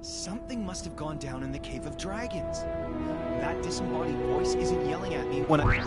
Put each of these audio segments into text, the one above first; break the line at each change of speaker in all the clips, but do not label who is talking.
Something must have gone down in the Cave of Dragons. That disembodied voice isn't yelling at me when I...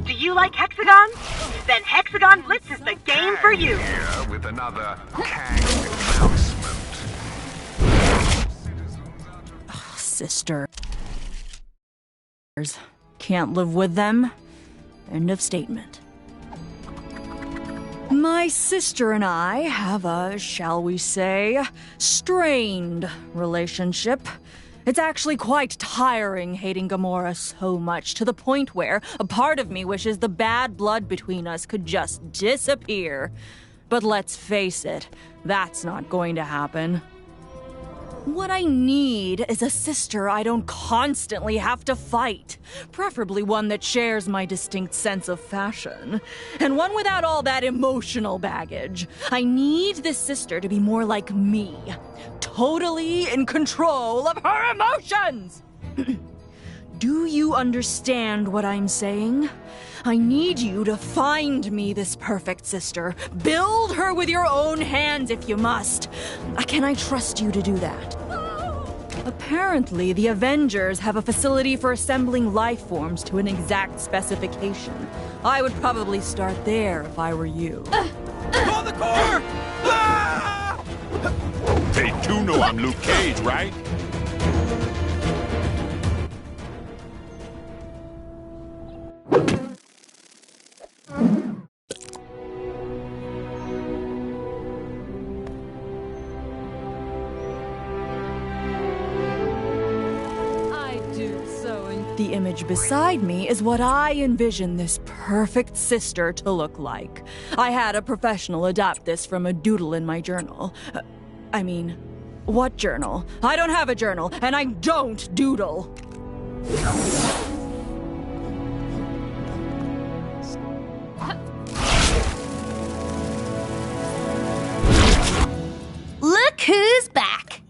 Do you like hexagons? Then Hexagon Blitz is the game for you.
Here with another Kang announcement.
Sisters. Can't live with them. End of statement. My sister and I have a, shall we say, strained relationship. It's actually quite tiring hating Gamora so much, to the point where a part of me wishes the bad blood between us could just disappear. But let's face it, that's not going to happen. What I need is a sister I don't constantly have to fight. Preferably one that shares my distinct sense of fashion. And one without all that emotional baggage. I need this sister to be more like me. Totally in control of her emotions! Do you understand what I'm saying? I need you to find me this perfect sister. Build her with your own hands if you must. Can I trust you to do that? Apparently, the Avengers have a facility for assembling life forms to an exact specification. I would probably start there if I were you.
Call the core! Ah!
They do know I'm Luke Cage, right?
The image beside me is what I envision this perfect sister to look like. I had a professional adapt this from a doodle in my journal. What journal? I don't have a journal, and I don't doodle.
Look who's back!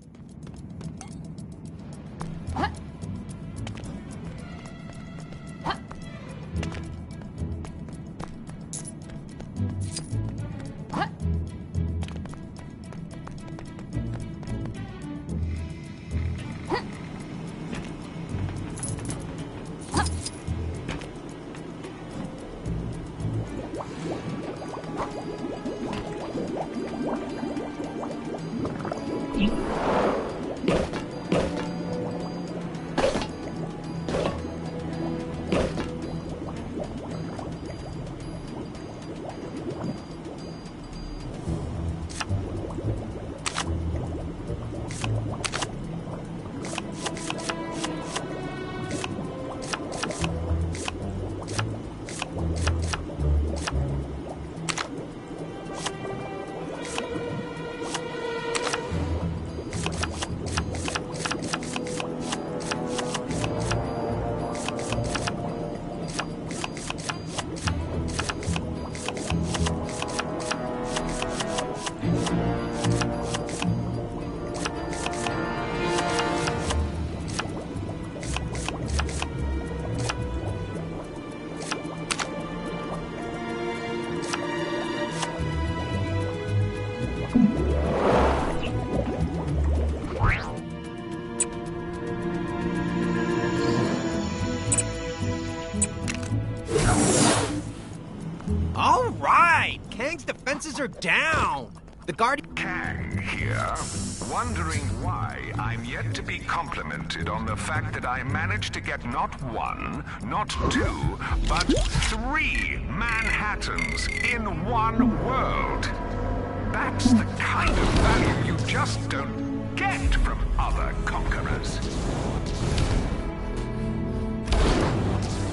All right! Kang's defenses are down! The Guardian...
Kang here, wondering why I'm yet to be complimented on the fact that I managed to get not one, not two, but 3 Manhattans in one world. That's the kind of value you'd just don't get from other conquerors.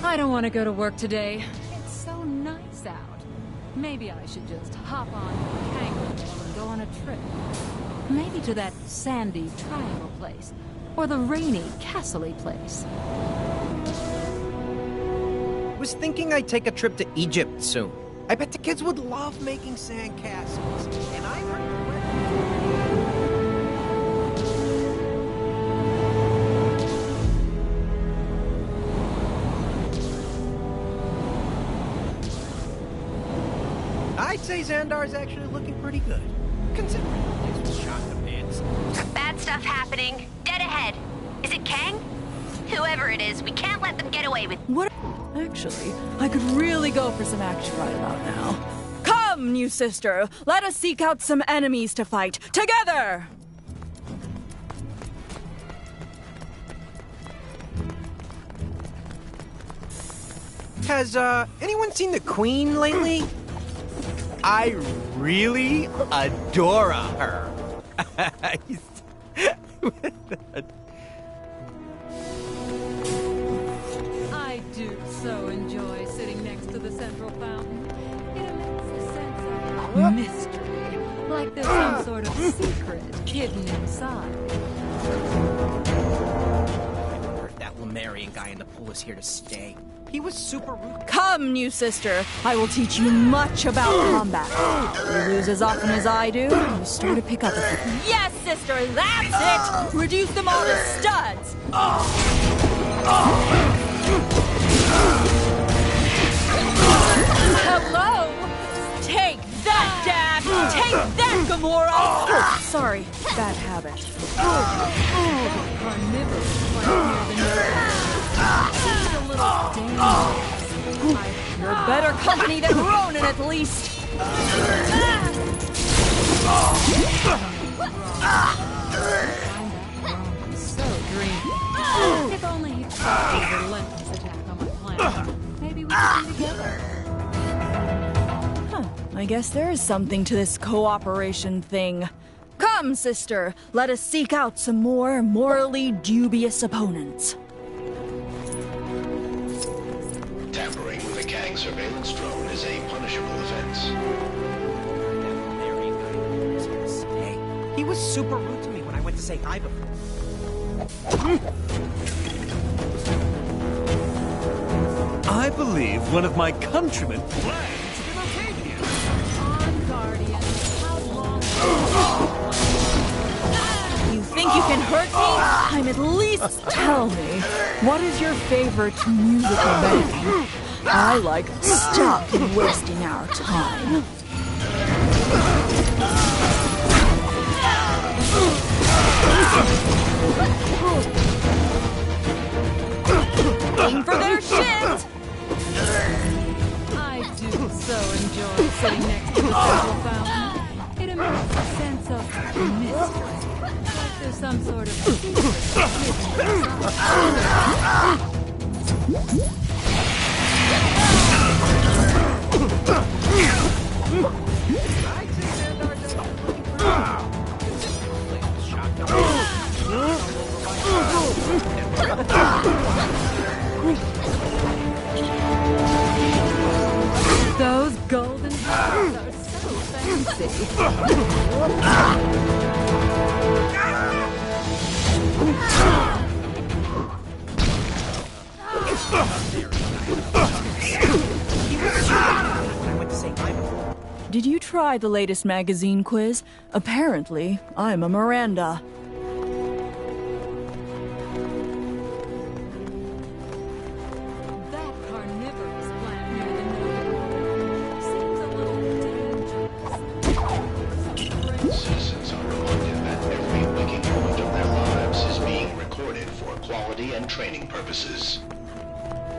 I don't want to go to work today. It's so nice out. Maybe I should just hop on a kangaroo and go on a trip. Maybe to that sandy triangle place. Or the rainy castle-y place.
Was thinking I'd take a trip to Egypt soon. I bet the kids would love making sand castles. And I heard... I'd say Xandar's actually looking pretty good, considering the place was shot to bits.
Bad stuff happening. Dead ahead. Is it Kang? Whoever it is, we can't let them get away with.
What? Actually, I could really go for some action right about now. Come, new sister, let us seek out some enemies to fight together!
Has, anyone seen the Queen lately? I really adore her.
I do so enjoy sitting next to the central fountain. It emits a sense of mystery, like there's some sort of secret hidden inside.
I heard that Lemurian guy in the pool is here to stay. He was super rude.
Come, new sister, I will teach you much about combat. You lose as often as I do, you start to pick up. Yes, sister, that's it! Reduce them all to studs! Hello? Take that, Dash! Take that, Gamora! Oh, sorry, bad habit.
Carnivorous plant near the nose. Seems a little dangerous.
You're better company than Ronan, at least.
So dreamy. If only he'd stop his relentless attack on my planet, maybe we could be together.
Huh, I guess there is something to this cooperation thing. Come, sister, let us seek out some more morally dubious opponents.
Tampering with a Kang surveillance drone is a punishable offense.
That Lemurian guy in the pool is here to stay. He was super rude to me when I went to say hi before.
I believe one of my countrymen plans to locate you.
On Guardian, how long?
You think you can hurt me? I'm at least tell me, what is your favorite musical band? I like stop wasting our time. Aim for their shins!
I do so enjoy sitting next to the central fountain. It emits a sense of mystery, like there's some sort of secret hidden Those golden hairs are so fancy.
Did you try the latest magazine quiz? Apparently, I'm a Miranda.
That carnivorous plant near the nose seems a little dangerous.
Citizens are reminded that every waking moment of their lives is being recorded for quality and training purposes.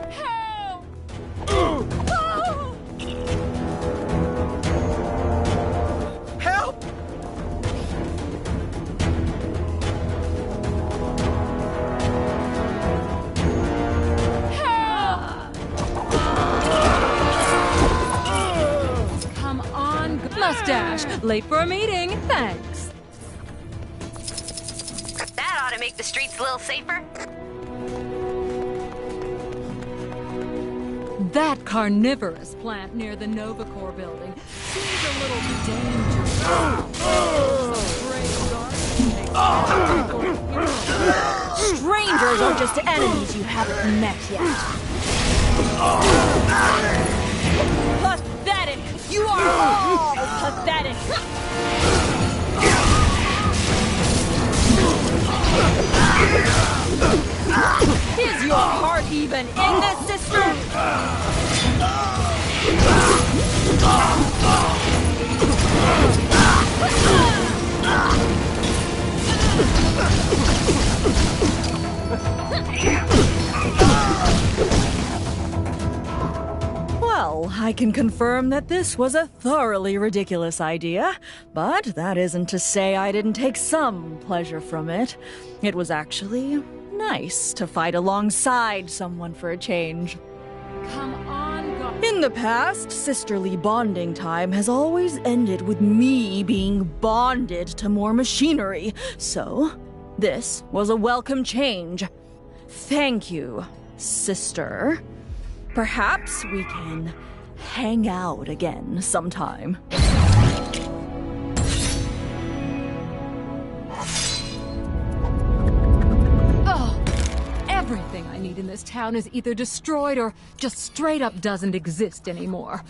Help!
Help!
Come on, Mustache. Late for a meeting. Thanks.
to make the streets a little safer?
That carnivorous plant near the Novacore building seems a little dangerous.
Strangers are just enemies you haven't met yet. Pathetic! You are all pathetic! Is your heart even in this, sister? Well, I can confirm that this was a thoroughly ridiculous idea, but that isn't to say I didn't take some pleasure from it. It was actually nice to fight alongside someone for a change.
Come on, God.
In the past, sisterly bonding time has always ended with me being bonded to more machinery, so this was a welcome change. Thank you, sister. Perhaps we can hang out again sometime.
Oh, everything I need in this town is either destroyed or just straight up doesn't exist anymore.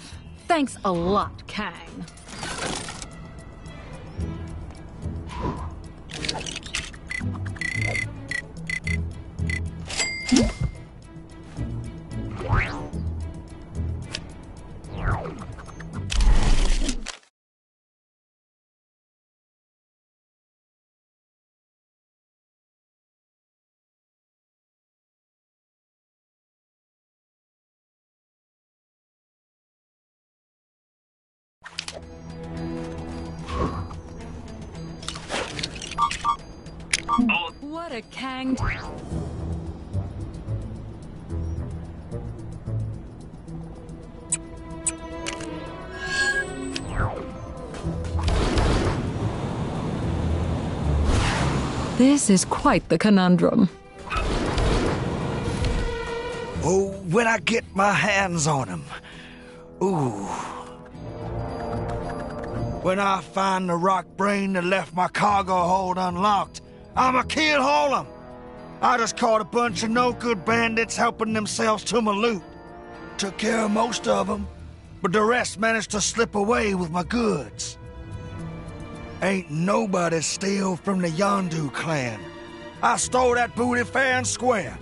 Thanks a lot, Kang. What a Kang. This is quite the conundrum.
Oh, when I get my hands on him. Ooh. When I find the rock brain that left my cargo hold unlocked, I'ma kill all of them. I just caught a bunch of no-good bandits helping themselves to my loot. Took care of most of them, but the rest managed to slip away with my goods. Ain't nobody steal from the Yondu clan. I stole that booty fair and square.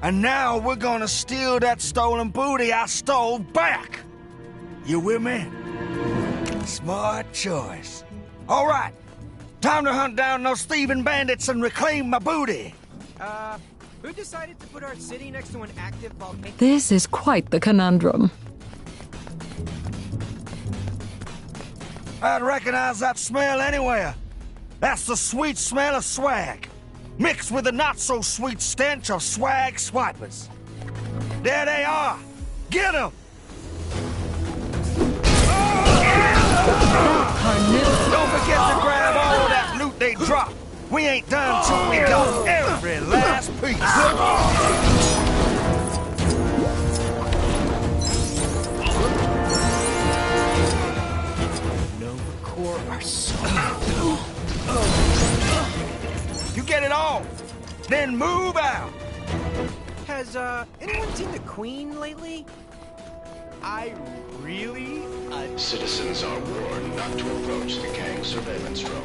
And now we're gonna steal that stolen booty I stole back. You with me? Smart choice. All right, time to hunt down those thieving bandits and reclaim my booty.
Who decided to put our city next to an active volcano?
This is quite the conundrum.
I'd recognize that smell anywhere. That's the sweet smell of swag, mixed with the not-so-sweet stench of swag swipers. There they are. Get them! Don't forget to grab all that loot they drop. We ain't done till we got every last piece.
Novacore are so...
You get it all, then move out.
Has, anyone seen the Queen lately? I really...
Citizens are warned not to approach the Kang surveillance drone.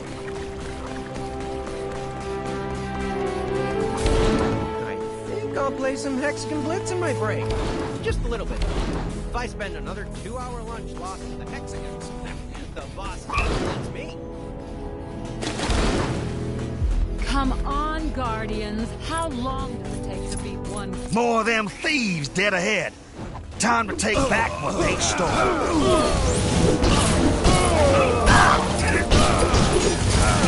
I think I'll play some Hexagon Blitz in my break. Just a little bit. If I spend another 2-hour lunch lost to the Hexagons, the boss blitz me.
Come on, Guardians. How long does it take to beat one?
More of them thieves dead ahead. Time to take back what they stole.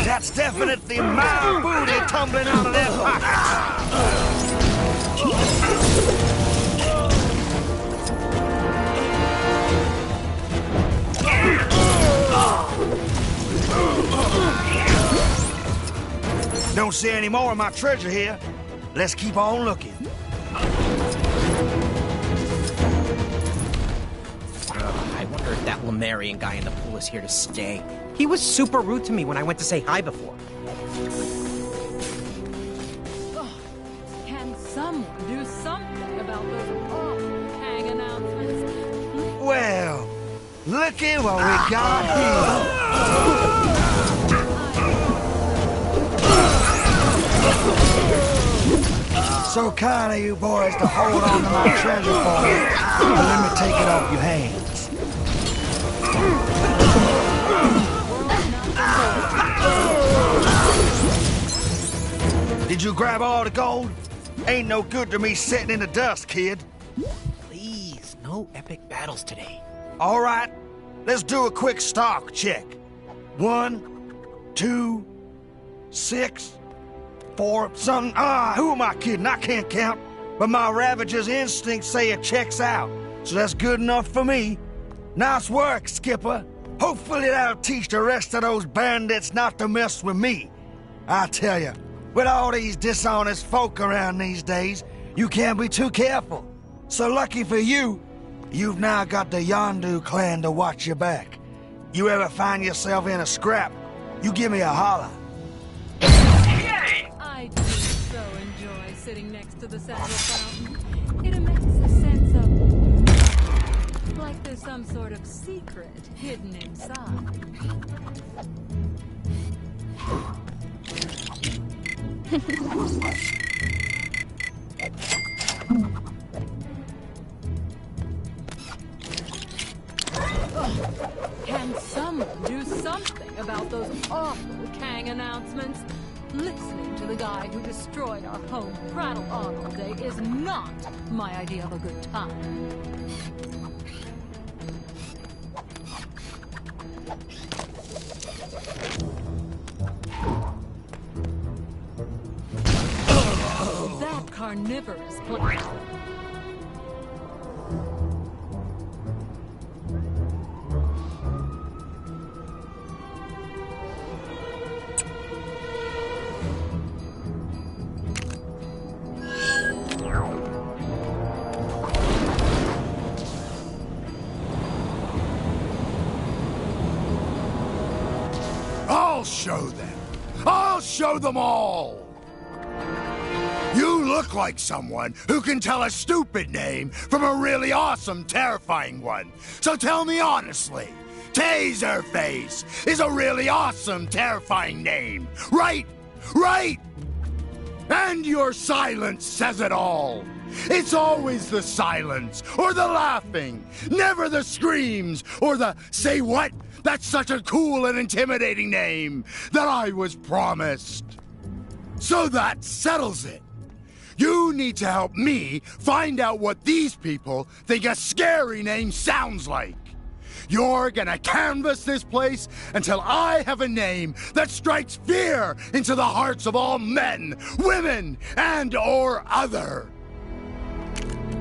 That's definitely my booty tumbling out of their pockets. Don't see any more of my treasure here. Let's keep on looking.
I wonder if that Lemurian guy in the pool is here to stay. He was super rude to me when I went to say hi before.
Can someone do something about those awful Kang announcements?
Well, looky what we got here. So kind of you boys to hold on to my treasure for me. Let me take it off your hands. Did you grab all the gold? Ain't no good to me sitting in the dust, kid.
Please, no epic battles today.
All right, let's do a quick stock check. 1, 2, 6, 4, something. Who am I kidding? I can't count. But my Ravager's instincts say it checks out. So that's good enough for me. Nice work, Skipper. Hopefully that'll teach the rest of those bandits not to mess with me. I tell you, with all these dishonest folk around these days, you can't be too careful. So lucky for you, you've now got the Yondu clan to watch your back. You ever find yourself in a scrap, you give me a holler.
I do so enjoy sitting next to the central fountain. It emits a sense of... like there's some sort of secret hidden inside. Can someone do something about those awful Kang announcements? Listening to the guy who destroyed our home prattle on all day is not my idea of a good time. That carnivorous plant.
I'll show them. I'll show them all. You look like someone who can tell a stupid name from a really awesome, terrifying one. So tell me honestly, Taserface is a really awesome, terrifying name, right? Right? And your silence says it all. It's always the silence or the laughing, never the screams or the say what? That's such a cool and intimidating name that I was promised. So that settles it. You need to help me find out what these people think a scary name sounds like. You're gonna canvass this place until I have a name that strikes fear into the hearts of all men, women, and or other.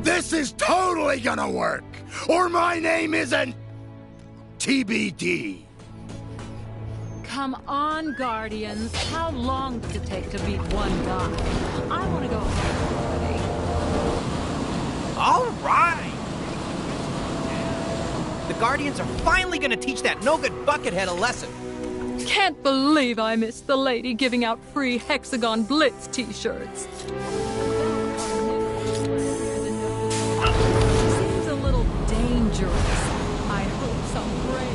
This is totally gonna work, or my name isn't TBD.
Come on, Guardians. How long does it take to beat one guy? I want to go home already.
All right! The Guardians are finally gonna teach that no-good buckethead a lesson.
Can't believe I missed the lady giving out free Hexagon Blitz t-shirts. Seems a little dangerous. I hope some brave...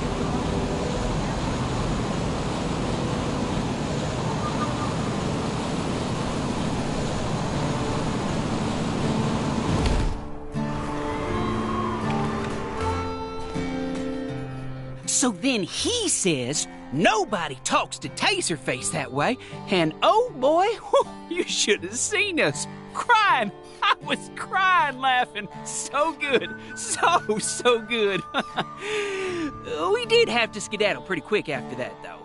So then he says nobody talks to Taserface that way, and oh boy, you should have seen us crying. I was crying laughing. So good. So good. We did have to skedaddle pretty quick after that, though.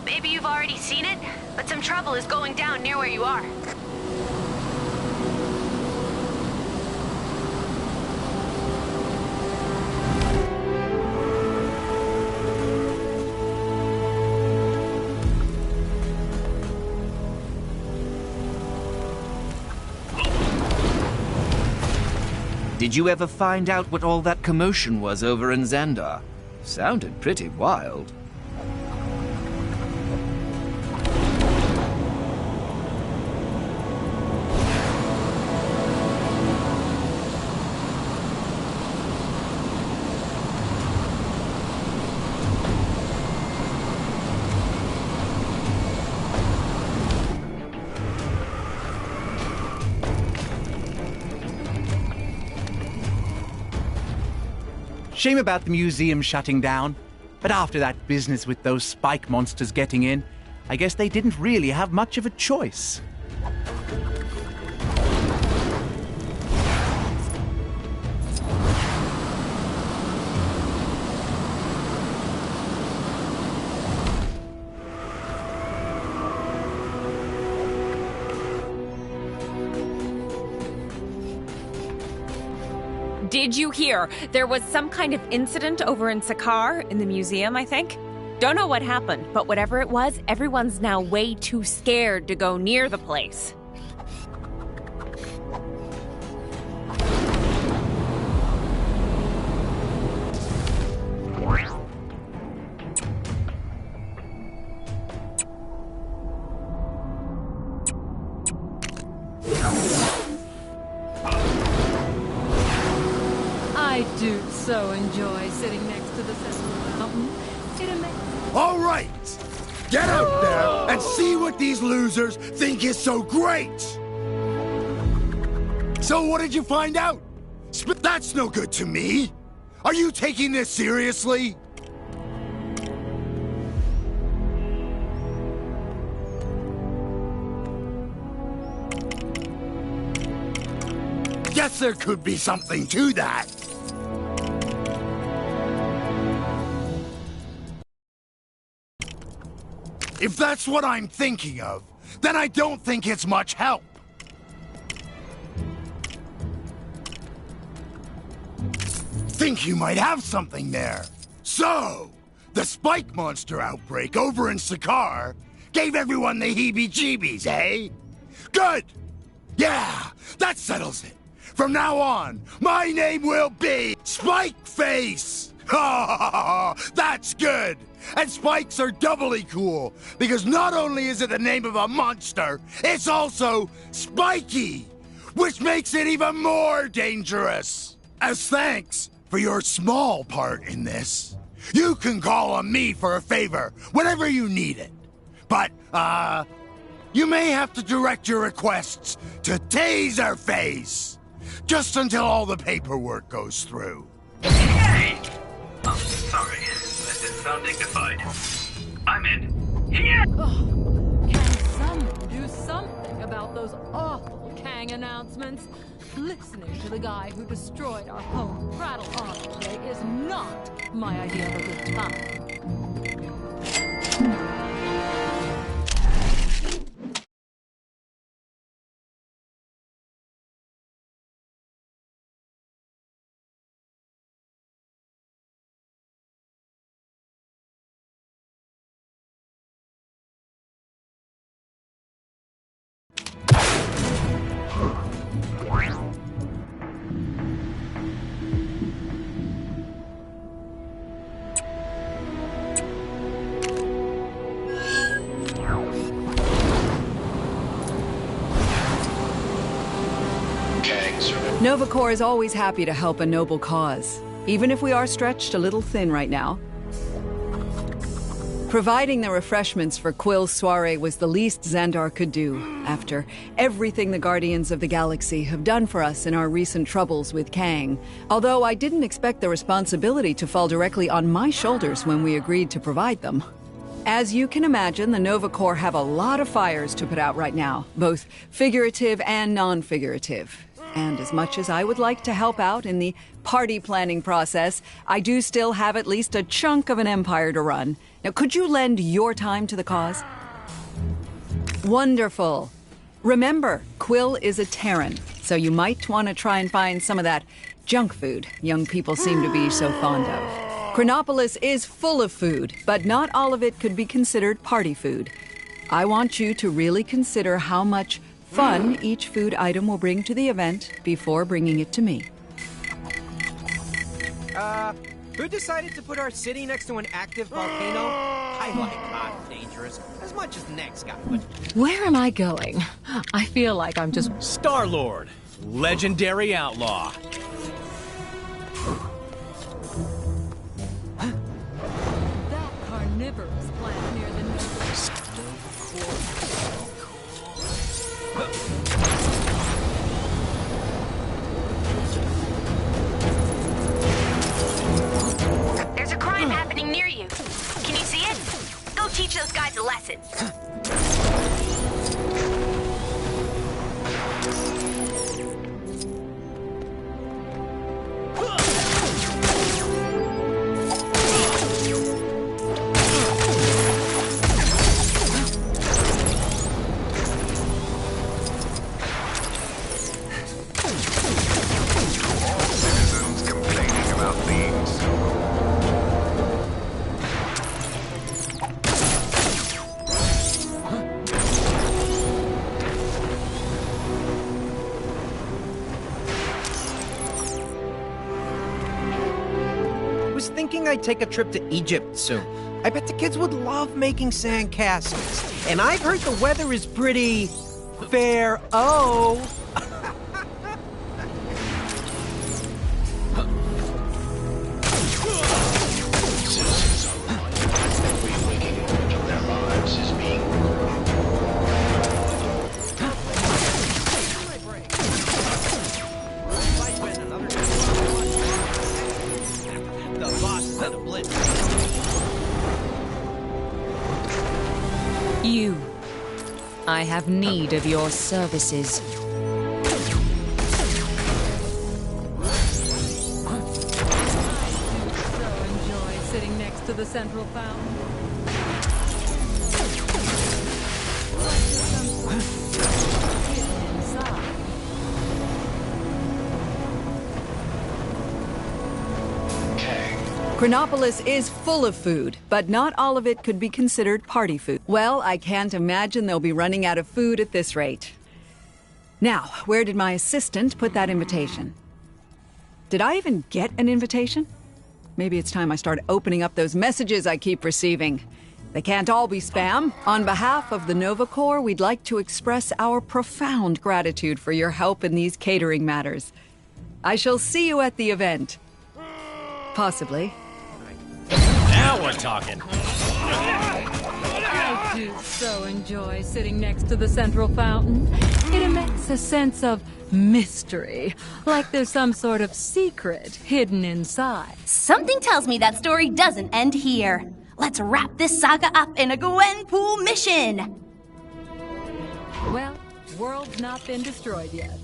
Maybe you've already seen it, but some trouble is going down near where you are.
Did you ever find out what all that commotion was over in Xandar? Sounded pretty wild.
Shame about the museum shutting down. But after that business with those spike monsters getting in, I guess they didn't really have much of a choice.
Did you hear? There was some kind of incident over in Sakar, in the museum, I think. Don't know what happened, but whatever it was, everyone's now way too scared to go near the place.
I do so enjoy sitting next to the Sesame Mountain. It amazes.
All right! Get out there and see what these losers think is so great! So what did you find out? That's no good to me! Are you taking this seriously? Guess there could be something to that. If that's what I'm thinking of, then I don't think it's much help. Think you might have something there. So, the spike monster outbreak over in Sakar gave everyone the heebie-jeebies, eh? Good! Yeah, that settles it. From now on, my name will be Spike Face! That's good! And spikes are doubly cool, because not only is it the name of a monster, it's also spiky, which makes it even more dangerous. As thanks for your small part in this, you can call on me for a favor whenever you need it. But, you may have to direct your requests to Taserface, just until all the paperwork goes through.
Hey! I'm sorry. That didn't sound dignified. I'm in. Here!
Oh, can someone do something about those awful Kang announcements? Listening to the guy who destroyed our home prattle on today is not my idea of a good time.
Nova Corps is always happy to help a noble cause, even if we are stretched a little thin right now. Providing the refreshments for Quill's soiree was the least Xandar could do, after everything the Guardians of the Galaxy have done for us in our recent troubles with Kang. Although I didn't expect the responsibility to fall directly on my shoulders when we agreed to provide them. As you can imagine, the Nova Corps have a lot of fires to put out right now, both figurative and non-figurative. And as much as I would like to help out in the party planning process, I do still have at least a chunk of an empire to run. Now, could you lend your time to the cause? Wonderful. Remember, Quill is a Terran, so you might want to try and find some of that junk food young people seem to be so fond of. Chronopolis is full of food, but not all of it could be considered party food. I want you to really consider how much fun each food item will bring to the event before bringing it to me.
Who decided to put our city next to an active volcano? I like hot and dangerous as much as the next guy, but
Where am I going? I feel like I'm just...
Star-Lord, legendary outlaw.
That carnivorous plant near the nose.
There's a crime happening near you. Can you see it? Go teach those guys a lesson.
I'd take a trip to Egypt soon. I bet the kids would love making sand castles. And I've heard the weather is pretty... fair. Oh.
I have need of your services.
I so enjoy sitting next to the central fountain.
Chronopolis is full of food, but not all of it could be considered party food. Well, I can't imagine they'll be running out of food at this rate. Now, where did my assistant put that invitation? Did I even get an invitation? Maybe it's time I start opening up those messages I keep receiving. They can't all be spam. On behalf of the Nova Corps, we'd like to express our profound gratitude for your help in these catering matters. I shall see you at the event. Possibly.
Now we're talking.
I do so enjoy sitting next to the central fountain. It emits a sense of mystery, like there's some sort of secret hidden inside.
Something tells me that story doesn't end here. Let's wrap this saga up in a Gwenpool mission!
Well, world's not been destroyed yet.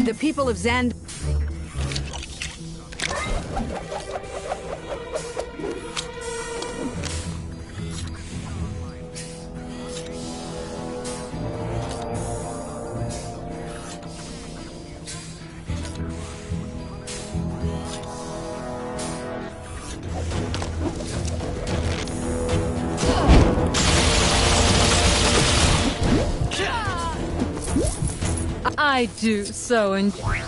The people of Zand...
I do so enjoy.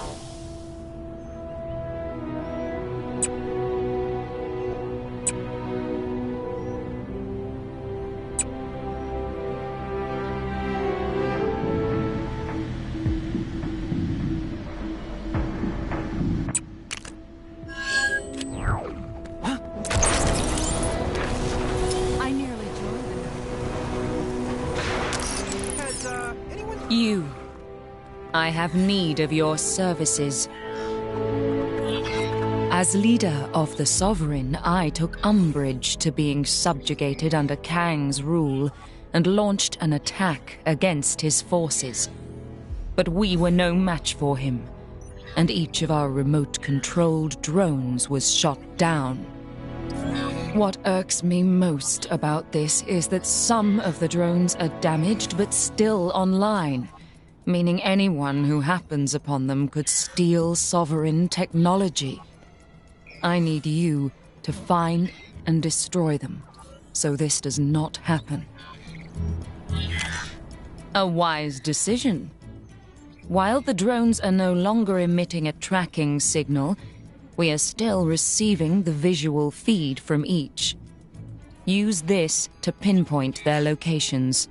I have need of your services. As leader of the Sovereign, I took umbrage to being subjugated under Kang's rule and launched an attack against his forces. But we were no match for him, and each of our remote-controlled drones was shot down. What irks me most about this is that some of the drones are damaged but still online, meaning anyone who happens upon them could steal Sovereign technology. I need you to find and destroy them, so this does not happen. A wise decision. While the drones are no longer emitting a tracking signal, we are still receiving the visual feed from each. Use this to pinpoint their locations.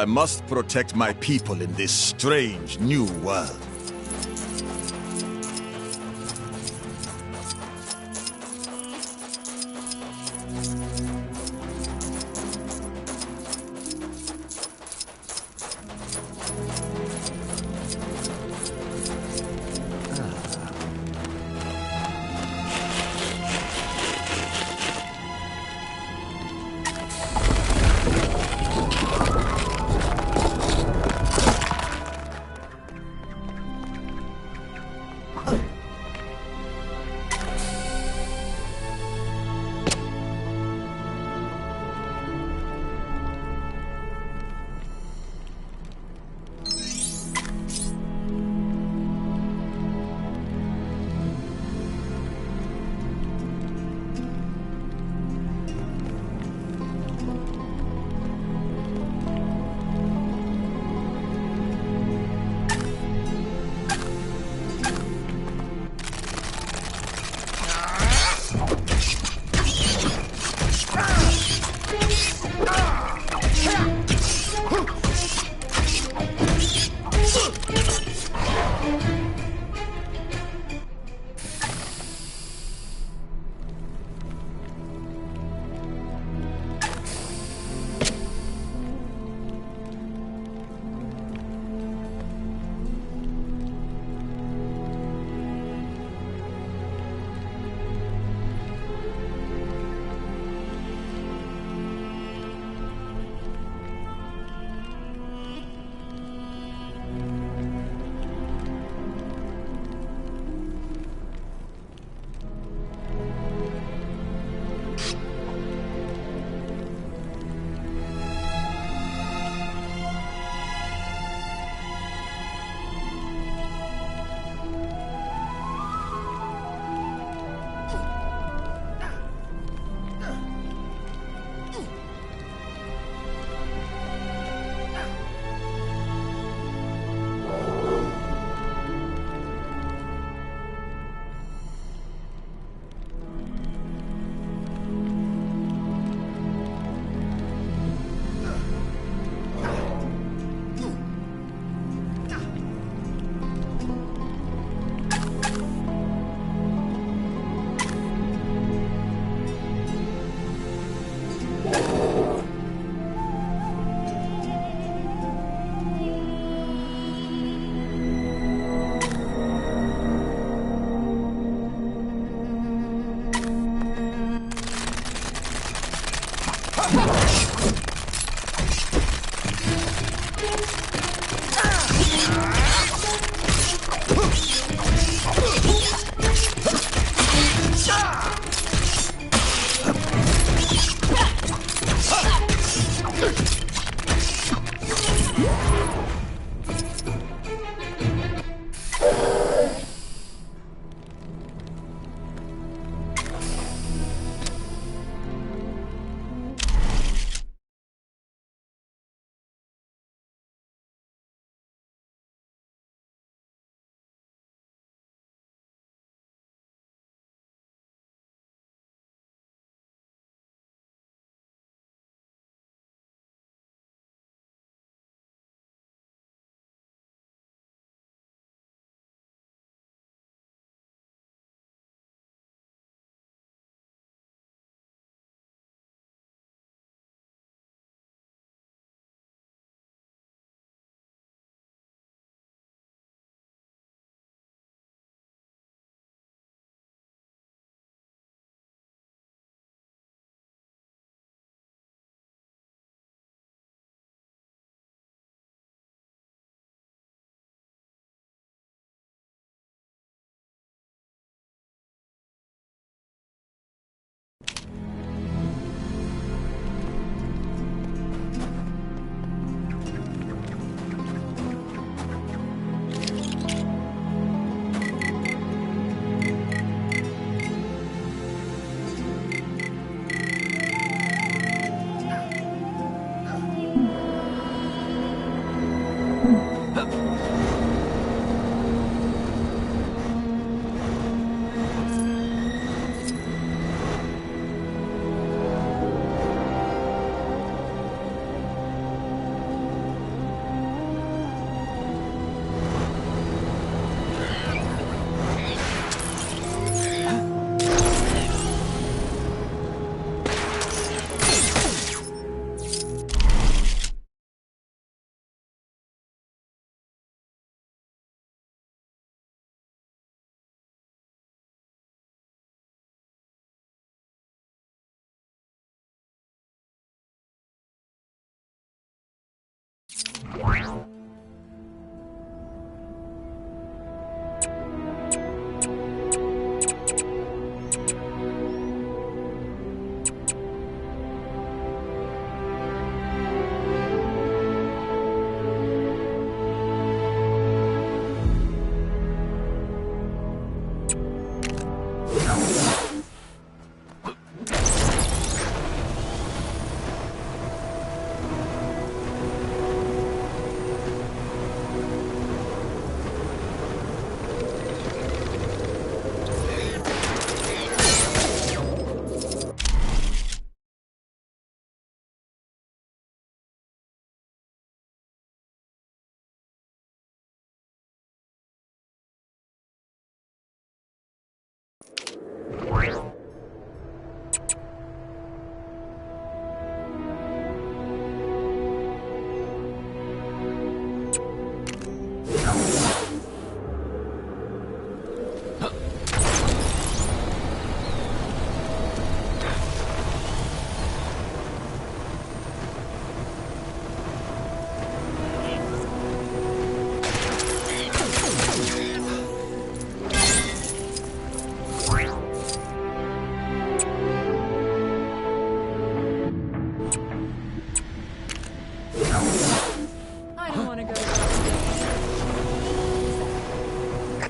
I must protect my people in this strange new world.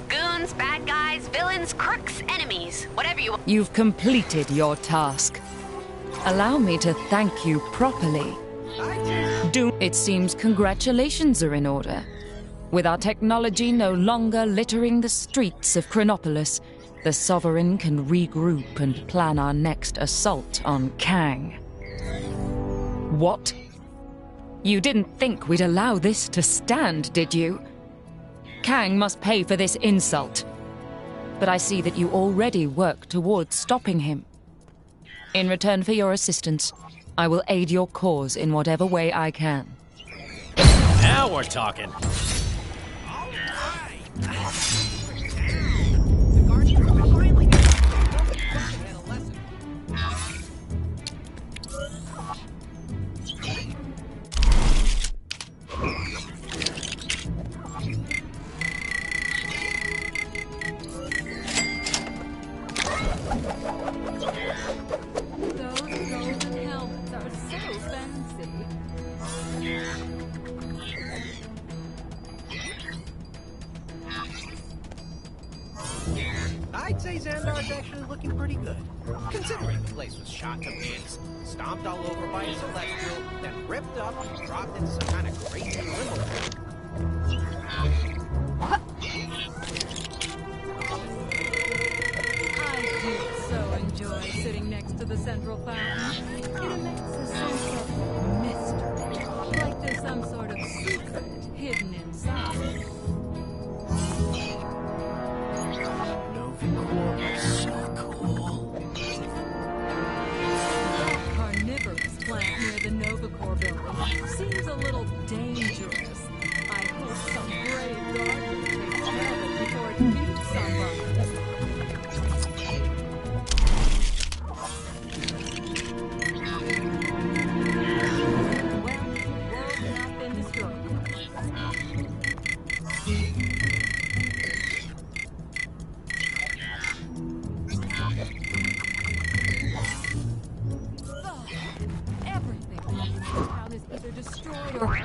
Goons, bad guys, villains, crooks, enemies, whatever you want.
You've completed your task. Allow me to thank you properly. It seems congratulations are in order. With our technology no longer littering the streets of Chronopolis, the Sovereign can regroup and plan our next assault on Kang. What? You didn't think we'd allow this to stand, did you? Kang must pay for this insult. But I see that you already work towards stopping him. In return for your assistance, I will aid your cause in whatever way I can.
Now we're talking.
I'd say Xandar's actually looking pretty good, considering the place was shot to bits, stomped all over by a celestial, then ripped up and dropped into some kind of crazy limo.
I do so enjoy sitting next to the central fountain. It emits a sense of mystery, like there's some sort of secret hidden inside.
So cool.
That carnivorous plant near the Novacore building seems a little dangerous. I hope some brave guardian takes care of it before it eats somebody. Well, the world has not been destroyed Everything in this town is either destroyed or...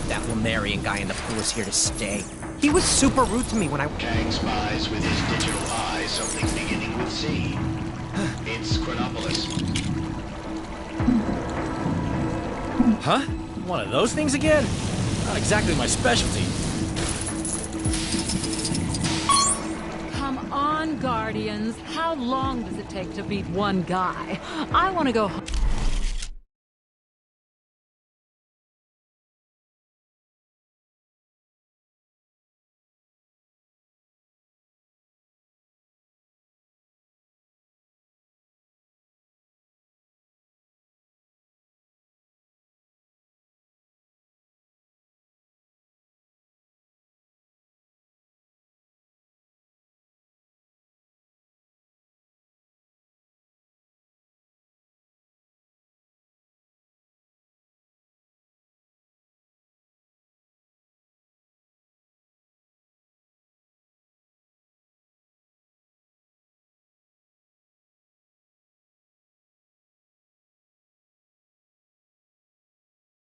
That Lemurian guy in the pool is here to stay. He was super rude to me when I...
Kang spies with his digital eye something beginning with C. It's Chronopolis.
Huh? One of those things again? Not exactly my specialty.
Come on, Guardians. How long does it take to beat one guy? I want to go home.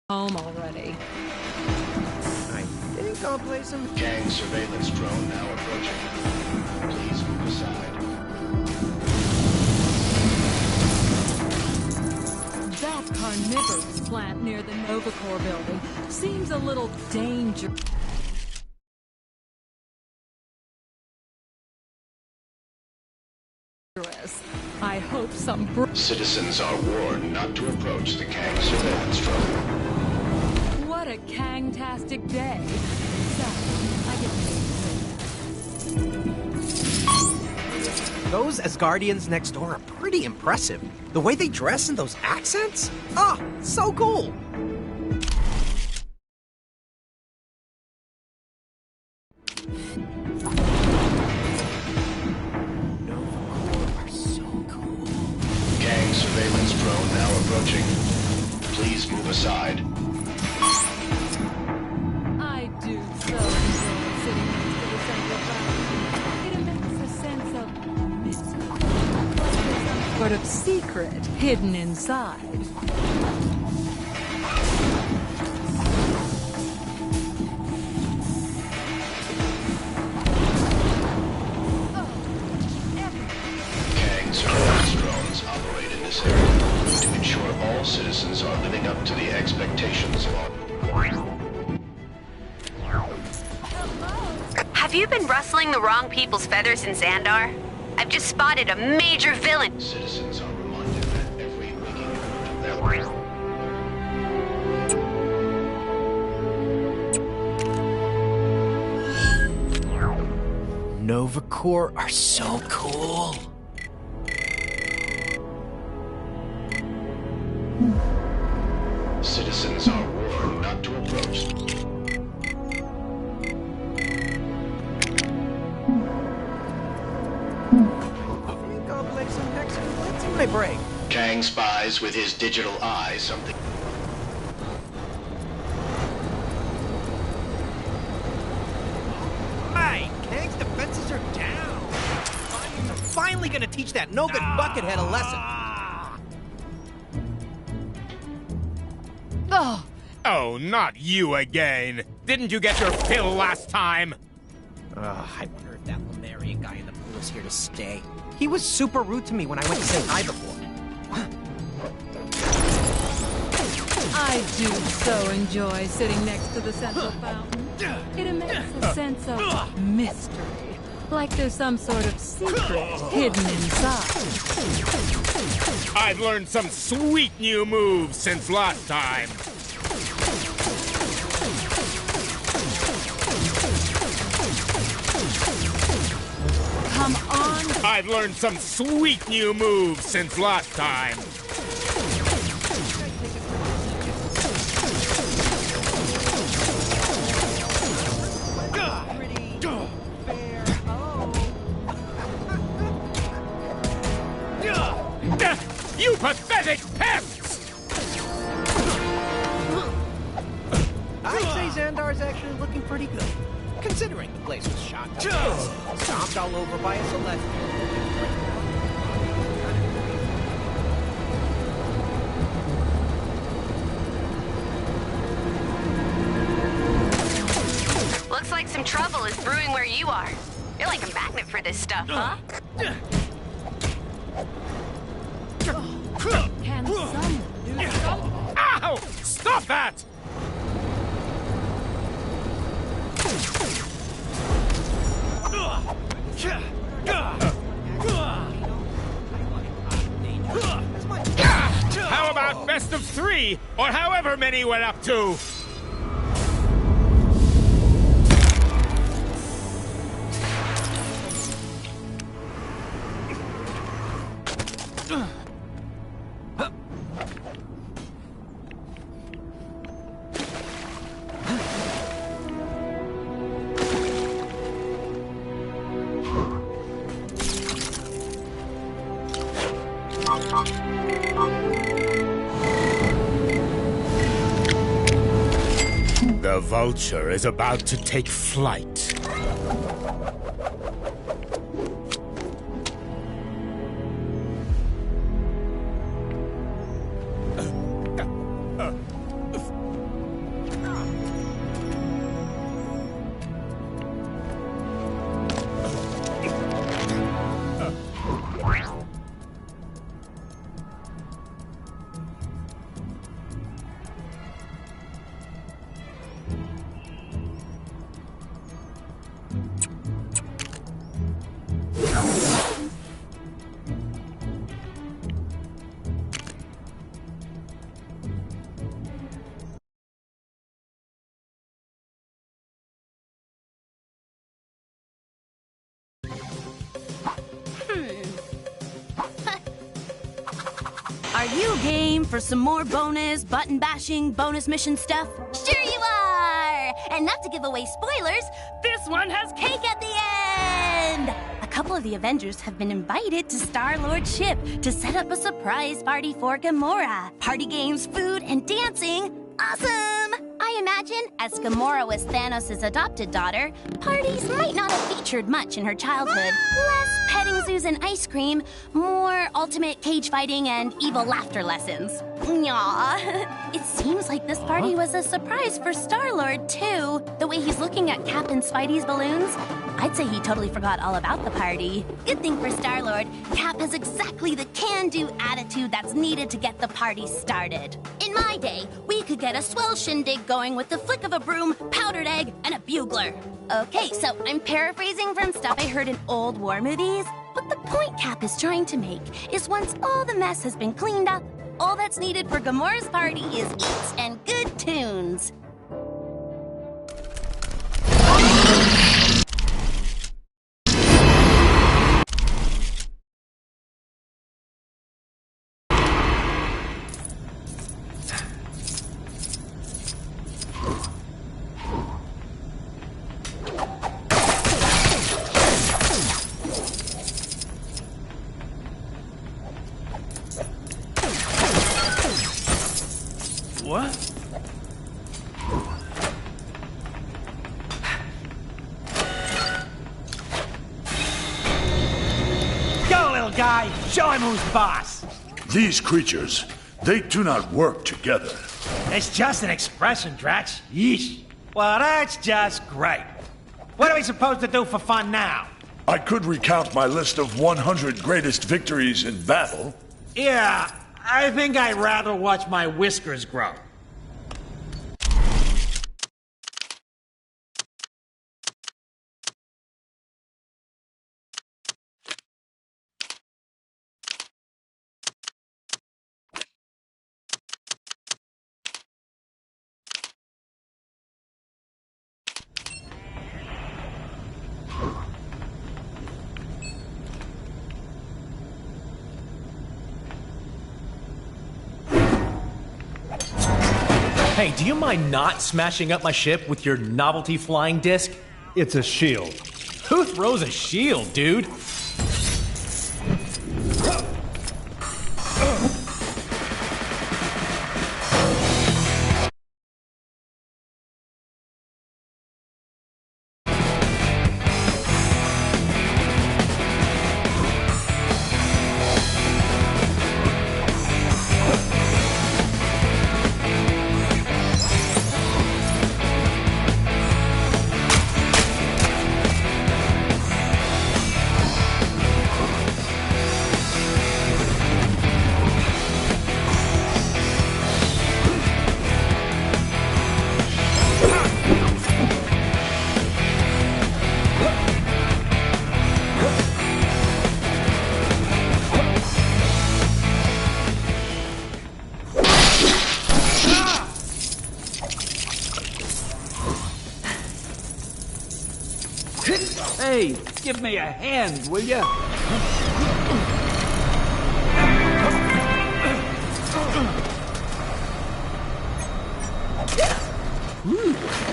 Home already.
I think I'll play some...
Kang surveillance drone now approaching. Please move aside.
That carnivorous plant near the Novacore building seems a little dangerous. I hope some...
Citizens are warned not to approach the Kang surveillance drone.
What a Kang-tastic day. So, I get to say that.
Those Asgardians next door are pretty impressive. The way they dress and those accents? Ah, so cool!
Gang surveillance drone now approaching. Please move aside.
I do so enjoy sitting next to the central fountain. It elicits a sense of mystery. Like there's some sort of secret hidden inside.
Gang surveillance drones operate in this area to ensure all citizens are living up to the expectations of
Have you been rustling the wrong people's feathers in Xandar? I've just spotted a major villain.
Citizens are reminded that every waking moment of their life.
Nova Corps are so cool.
Citizens are warned not to approach.
I think I'll play some Hexagon Blitz in my break.
Kang spies with his digital eye something.
Hey, Kang's defenses are down. I'm finally gonna teach that no-good buckethead a lesson.
Oh,
Oh, not you again! Didn't you get your fill last time?
I wonder if that Lemurian guy in the pool is here to stay. He was super rude to me when I went to say hi before.
I do so enjoy sitting next to the central fountain. It emits a sense of mystery, like there's some sort of secret hidden inside.
I've learned some sweet new moves since last time.
Come on.
I've learned some sweet new moves since last time. You pathetic pests!
I'd say Xandar's actually looking pretty good, considering the place was shot down, stomped all over by a Celestial.
Looks like some trouble is brewing where you are. You're like a magnet for this stuff, huh?
Can someone do something?
Ow! Stop that! How about best of 3, or however many we're up to? The vulture is about to take flight.
Are you game for some more bonus, button-bashing, bonus mission stuff? Sure you are! And not to give away spoilers, this one has cake at the end! A couple of the Avengers have been invited to Star-Lord's ship to set up a surprise party for Gamora. Party games, food, and dancing. Awesome! I imagine, as Gamora was Thanos' adopted daughter, parties might not have featured much in her childhood. Less petting zoos and ice cream, more ultimate cage fighting and evil laughter lessons. Nyah. It seems like this party was a surprise for Star-Lord, too. The way he's looking at Cap and Spidey's balloons, I'd say he totally forgot all about the party. Good thing for Star-Lord, Cap has exactly the can-do attitude that's needed to get the party started. In my day, we could get a swell shindig going with the flick of a broom, powdered egg, and a bugler. Okay, so I'm paraphrasing from stuff I heard in old war movies, but the point Cap is trying to make is once all the mess has been cleaned up, all that's needed for Gamora's party is eats and good tunes.
What?
Go, little guy! Show him who's boss!
These creatures, they do not work together.
It's just an expression, Drax. Yeesh. Well, that's just great. What are we supposed to do for fun now?
I could recount my list of 100 greatest victories in battle.
Yeah, I think I'd rather watch my whiskers grow.
Hey, do you mind not smashing up my ship with your novelty flying disc?
It's a shield.
Who throws a shield, dude?
Hey, give me a hand, will ya?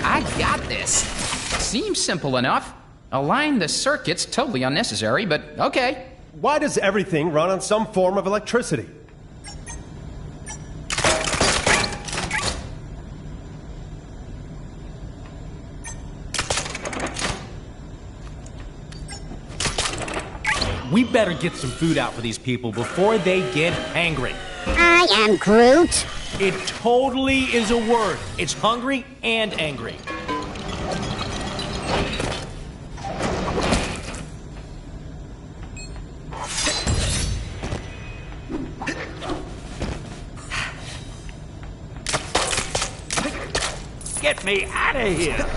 I got this. Seems simple enough. Align the circuits, totally unnecessary, but okay.
Why does everything run on some form of electricity?
We better get some food out for these people before they get hangry.
I am Groot.
It totally is a word. It's hungry and angry.
Get me out of here!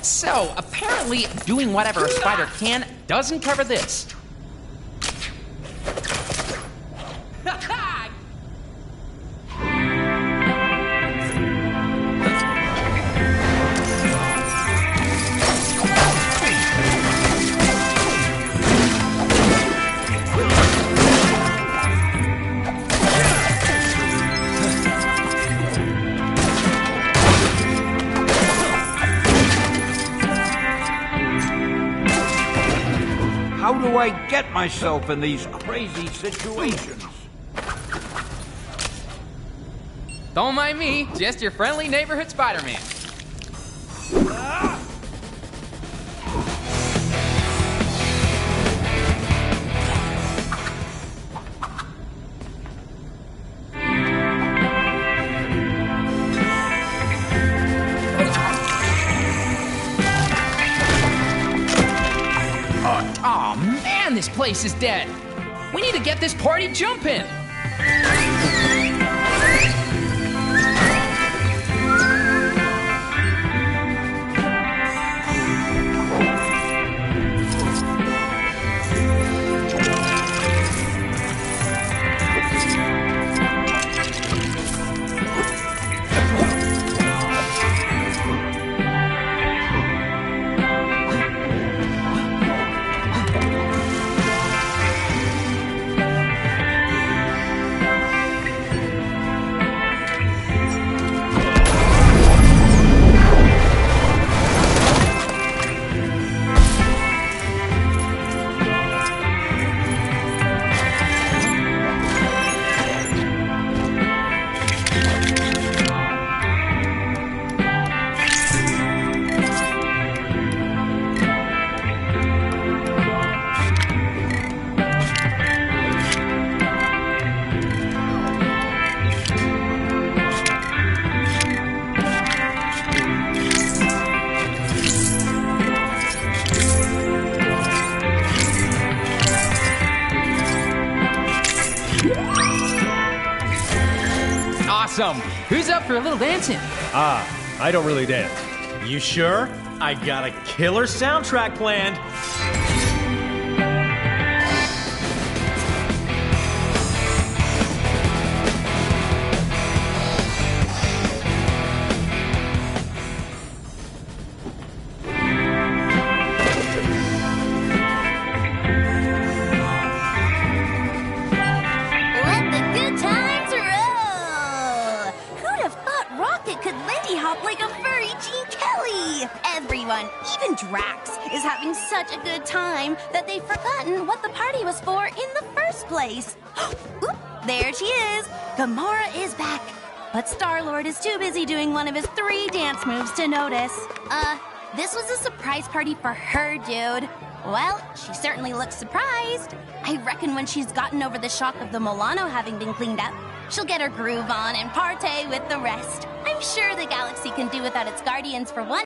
So, apparently, doing whatever a spider can doesn't cover this.
I get myself in these crazy situations?
Don't mind me, just your friendly neighborhood Spider-Man. Oh man, this place is dead. We need to get this party jumping. Awesome. Who's up for a little dancing?
I don't really dance.
You sure? I got a killer soundtrack planned.
Let the good times roll! Who'd have thought Rocket could Lindy hop like a furry Gene Kelly? Everyone, even Drax, is having such a good time that they've forgotten what the party was for in the first place. Oop, there she is! Gamora is back. But Star-Lord is too busy doing one of his 3 dance moves to notice. This was a surprise party for her, dude. Well, she certainly looks surprised. I reckon when she's gotten over the shock of the Milano having been cleaned up, she'll get her groove on and partay with the rest. I'm sure the galaxy can do without its guardians for one.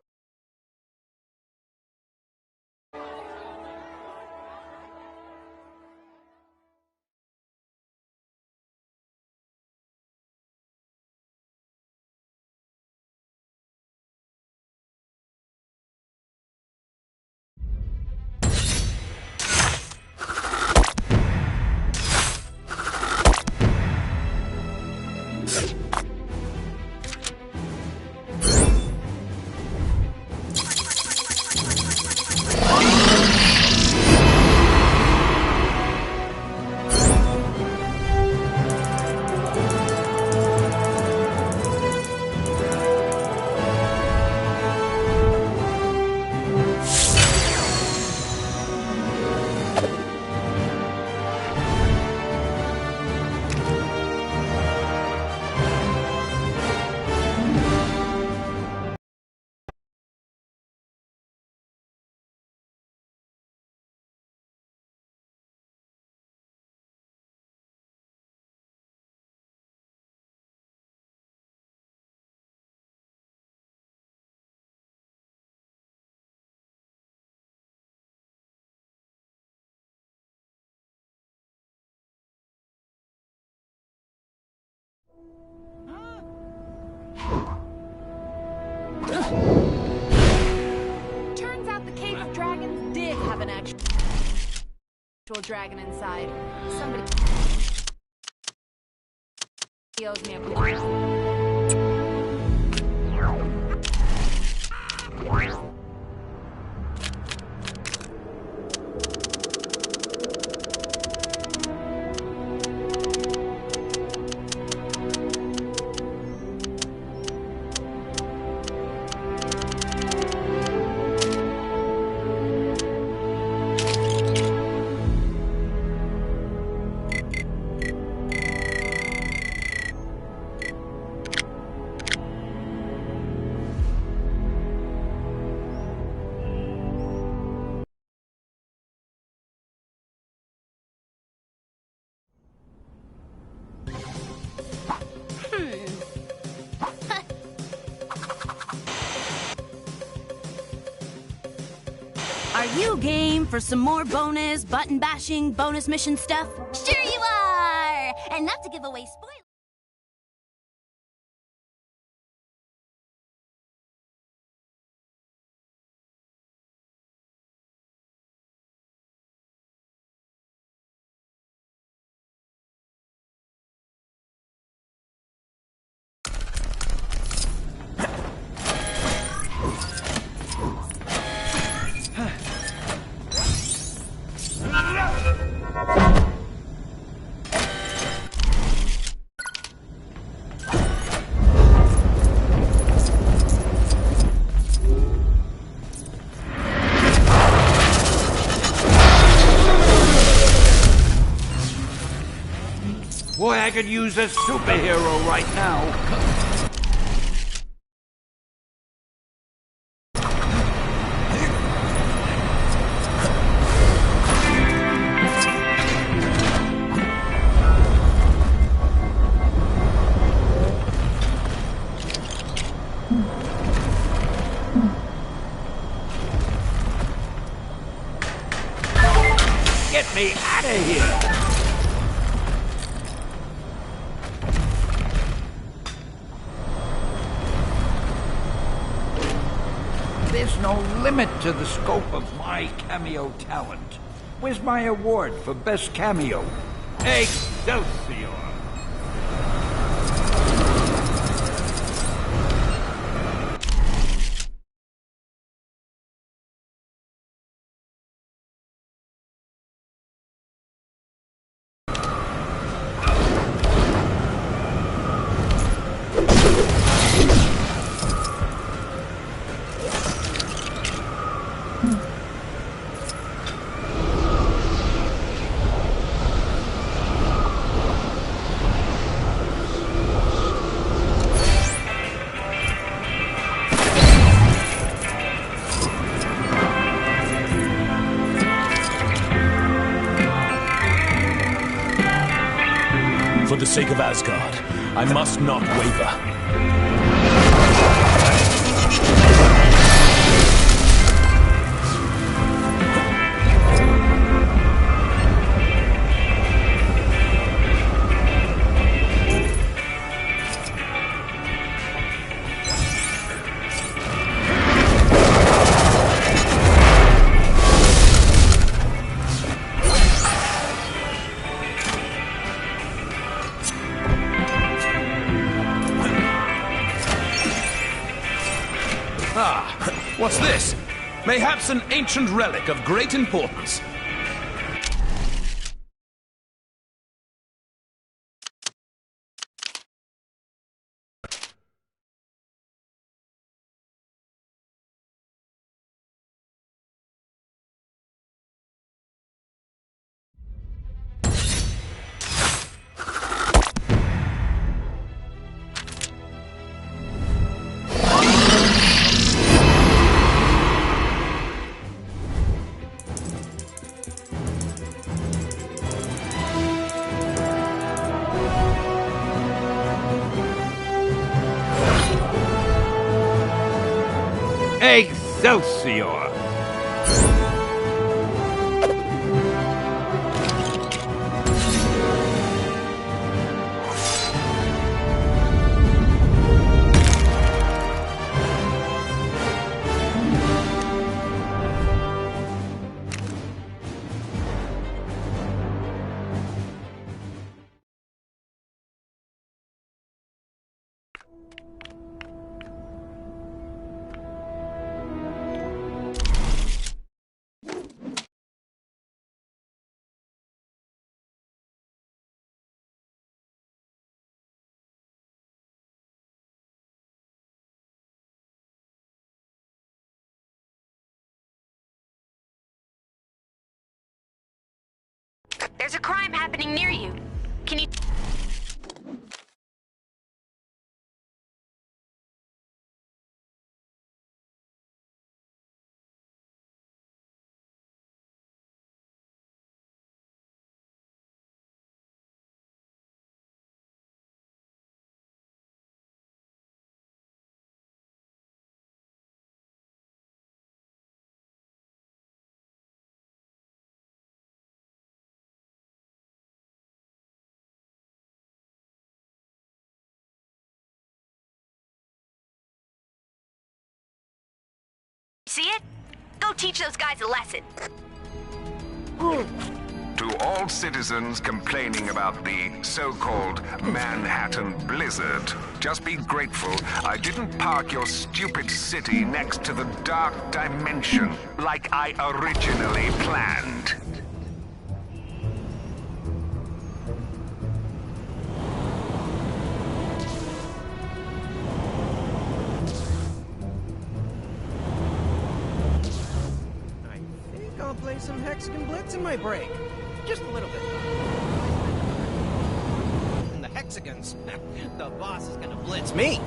Turns out the Cave of Dragons did have an actual dragon inside. Somebody owes me a
You game for some more bonus, button bashing, bonus mission stuff? Sure you are! And not to give away spoilers.
Boy, I could use a superhero right now. Get me out of here! There's no limit to the scope of my cameo talent. Where's my award for best cameo? Excelsior!
For the sake of Asgard, I must not waver.
What's this? Mayhaps an ancient relic of great importance.
Excelsior!
There's a crime happening near you. Can you... See it? Go teach those guys a lesson.
To all citizens complaining about the so-called Manhattan blizzard, just be grateful I didn't park your stupid city next to the dark dimension like I originally planned.
I think I'll play some Hexagon Blitz in my break. Just a little bit. And the Hexagons, the boss is gonna blitz me.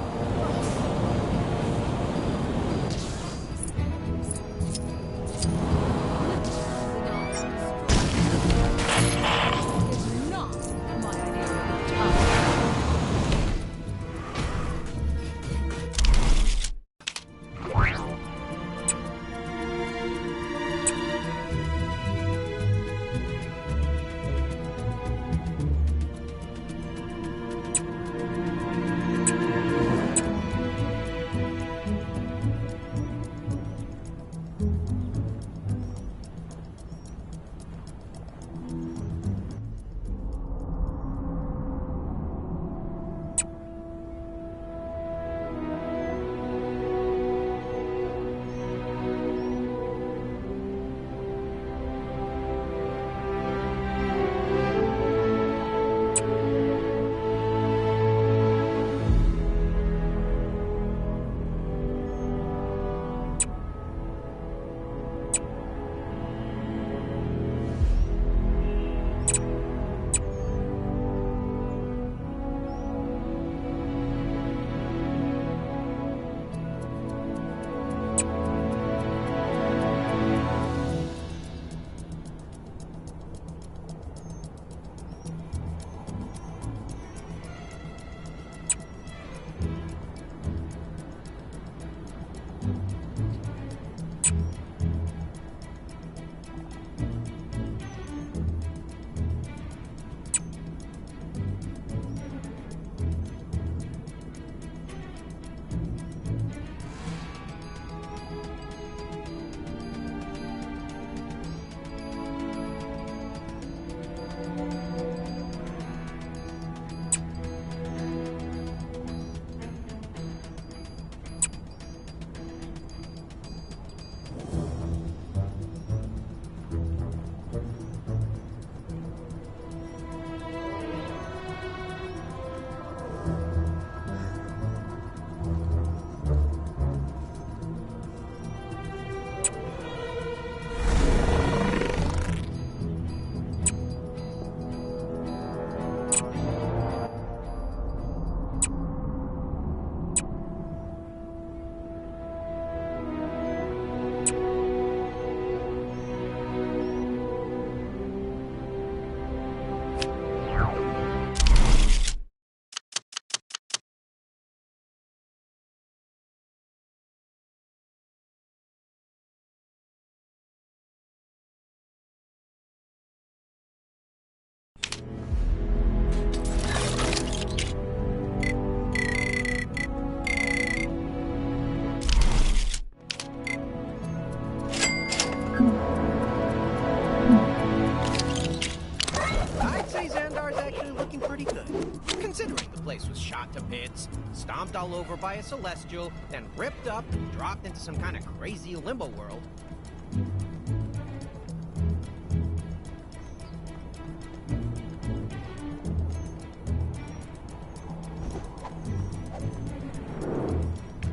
Stomped all over by a celestial, then ripped up and dropped into some kind of crazy limbo world.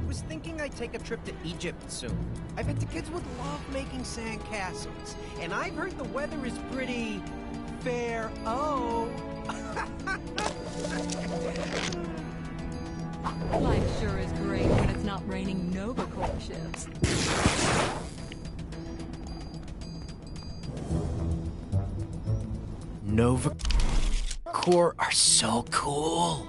Was thinking I'd take a trip to Egypt soon. I bet the kids would love making sand castles, and I've heard the weather is pretty fair. Oh.
Life sure is great when it's not raining Nova Corps ships.
Nova Corps are so cool.